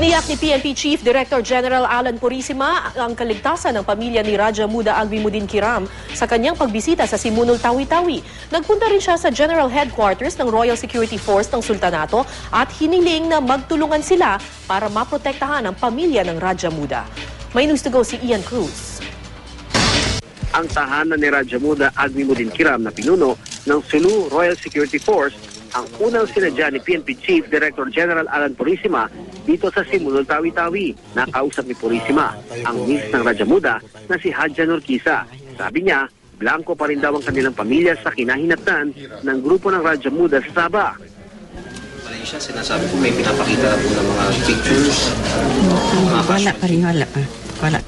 Tiniyak ni PNP Chief Director General Alan Purisima ang kaligtasan ng pamilya ni Raja Muda Agwimuddin Kiram sa kanyang pagbisita sa Simunul, Tawi-Tawi. Nagpunta rin siya sa General Headquarters ng Royal Security Force ng Sultanato at hiniling na magtulungan sila para maprotektahan ang pamilya ng Raja Muda. May news to go si Ian Cruz. Ang tahanan ni Raja Muda Agwimuddin Kiram na pinuno ng Sulu Royal Security Force ang unang sinadya ni PNP Chief Director General Alan Purisima dito sa Simunul, Tawi-Tawi. Nakausap ni Purisima ang miss ng Raja Muda na si Hadja Nurkisa. Sabi niya, blanco pa rin daw ang kanilang pamilya sa kinahinatnan ng grupo ng Raja Muda sa Sabah. Malaysia, sinasabi ko may pinapakita po ng mga pictures. Wala pa rin, wala.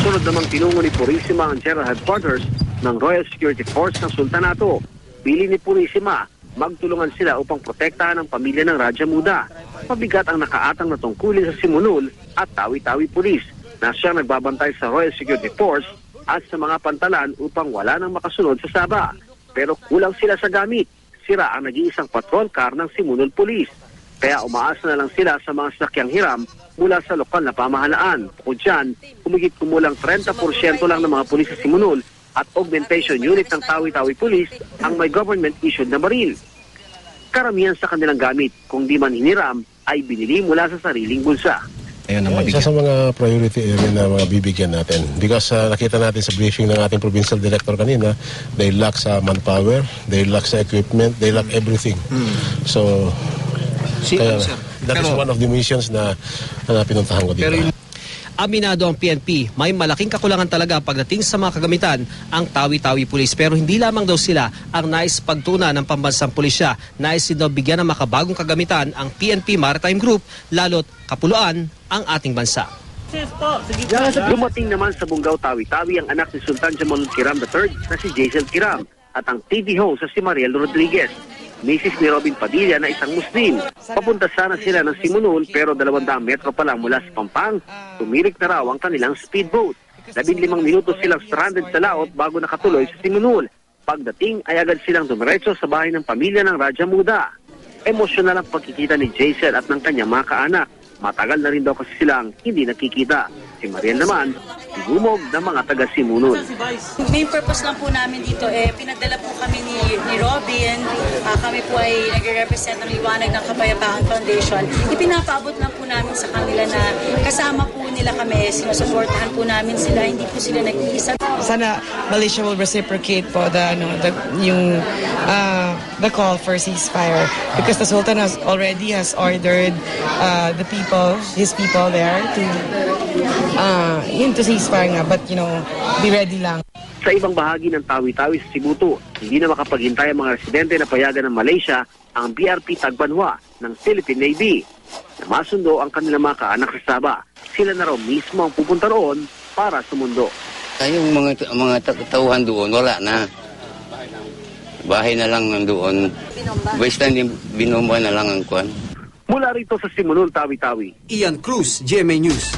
Sunod namang tinungo ni Purisima ang General Headquarters ng Royal Security Force ng Sultanato. Pili ni Purisima, magtulungan sila upang protektahan ang pamilya ng Raja Muda. Mabigat ang nakaatang na tungkulin sa Simunul at Tawi-Tawi Police na siyang nagbabantay sa Royal Security Force at sa mga pantalan upang wala nang makasunod sa Sabah. Pero kulang sila sa gamit. Sira ang nag-iisang patrol car ng Simunul Police. Kaya umaasa na lang sila sa mga sakyang hiram mula sa lokal na pamahalaan. Bukod dyan, humigit kumulang 30% lang ng mga pulis sa Simunul at augmentation unit ng Tawi-Tawi Police ang may government-issued na baril. Karamihan sa kanilang gamit, kung di man hiniram, ay binili mula sa sariling bulsa. Isa sa mga priority area na mga bibigyan natin. Because nakita natin sa briefing ng ating provincial director kanina, they lack sa manpower, they lack sa equipment, they lack everything. So, that is one of the missions na pinuntahan ko dito. Aminado ang PNP, may malaking kakulangan talaga pagdating sa mga kagamitan ang Tawi-Tawi Police. Pero hindi lamang daw sila ang nais pagtuna ng pambansang pulisya. Nais din daw bigyan ng makabagong kagamitan ang PNP Maritime Group, lalo't kapuluan ang ating bansa. Dumating naman sa Bungaw, Tawi-Tawi ang anak ni Sultan Jamalud Kiram III na si Jaisel Kiram at ang TV host na si Mariel Rodriguez. Mrs. ni Robin Padilla na isang Muslim. Papunta sana sila ng Simunul pero 200 metro pa lang mula sa Pampang, tumirik na raw ang kanilang speedboat. 15 minutos silang stranded sa laot bago nakatuloy sa Simunul. Pagdating ay agad silang dumiretso sa bahay ng pamilya ng Raja Muda. Emosyonal ang pagkikita ni Jaisel at ng kanyang mga kaanak. Matagal na rin daw kasi silang hindi nakikita. Si Mariel naman, igumog ng mga taga-Simunul. Main purpose lang po namin dito, pinadala po kami ni Robin. Kami po ay nagre-represent ng Liwanag ng Kapayapaan Foundation. Ipinapaabot lang po namin sa kanila na kasama po nila kami, sinusuportahan po namin sila, hindi po sila nag-iisa. Sana Malaysia will reciprocate po the call for ceasefire because the Sultan already has ordered his people there to ceasefire nga, but be ready lang. Sa ibang bahagi ng Tawi-Tawi sa Sibuto, hindi na makapaghintay ang mga residente na payagan ng Malaysia ang BRP Tagbanwa ng Philippine Navy. Namasundo ang kanilang mga kaanak sa Sabah. Sila na raw mismo ang pupunta roon para sumundo. Yung mga tauhan doon, wala na. Bahay na lang nandoon. Basta binomba na lang ang kwan. Mula rito sa Simunul, Tawi-Tawi. Ian Cruz, GMA News.